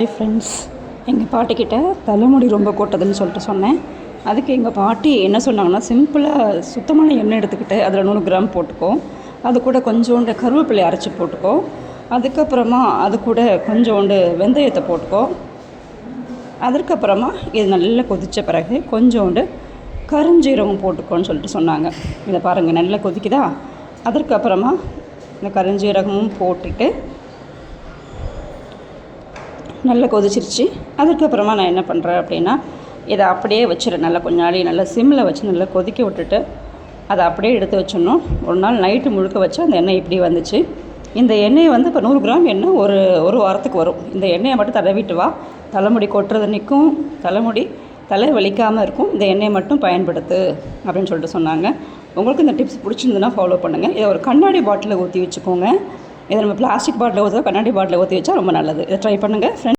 Hi friends, எங்கள் பாட்டிக்கிட்ட தலைமுடி ரொம்ப கொட்டதுன்னு சொல்லிட்டு சொன்னேன். அதுக்கு எங்கள் பாட்டி என்ன சொன்னாங்கன்னா, சிம்பிளாக சுத்தமான எண்ணெய் எடுத்துக்கிட்டு அதில் 100 கிராம் போட்டுக்கோ, அது கூட கொஞ்சோண்டு கருவேப்பிலை அரைச்சி போட்டுக்கோ, அதுக்கப்புறமா அது கூட கொஞ்சோண்டு வெந்தயத்தை போட்டுக்கோ, அதுக்கப்புறமா இது நல்லா கொதித்த பிறகு கொஞ்சோண்டு கருஞ்சீரகம் போட்டுக்கோன்னு சொல்லிட்டு சொன்னாங்க. இதை பாருங்கள், நல்லா கொதிக்குதா. அதற்கப்புறமா இந்த கருஞ்சீரகமும் போட்டுட்டு நல்லா கொதிச்சிருச்சு. அதுக்கப்புறமா நான் என்ன பண்ணுறேன் அப்படின்னா, இதை அப்படியே வச்சிடறேன். நல்லா கொஞ்ச நாளே நல்லா சிம்மில் வச்சு நல்லா கொதிக்க விட்டுட்டு அதை அப்படியே எடுத்து வச்சிடணும். ஒரு நாள் நைட்டு முழுக்க வச்சு அந்த எண்ணெய் இப்படி வந்துச்சு. இந்த எண்ணெயை வந்து இப்போ 100 கிராம் எண்ணெய் ஒரு வாரத்துக்கு வரும். இந்த எண்ணெயை மட்டும் தடவிட்டு வா, தலைமுடி கொட்டுறது நிற்கும், தலை வலிக்காமல் இருக்கும். இந்த எண்ணெயை மட்டும் பயன்படுத்து அப்படின்னு சொல்லிட்டு சொன்னாங்க. உங்களுக்கு இந்த டிப்ஸ் பிடிச்சிருந்துன்னா ஃபாலோ பண்ணுங்கள். இதை ஒரு கண்ணாடி பாட்டிலில் ஊற்றி வச்சுக்கோங்க. இதை நம்ம பிளாஸ்டிக் பாட்டில் ஊற்ற கண்ணாடி பாட்டில் ஊற்றி வச்சா ரொம்ப நல்லது. இதை ட்ரை பண்ணுங்கள் ஃப்ரெண்ட்ஸ்.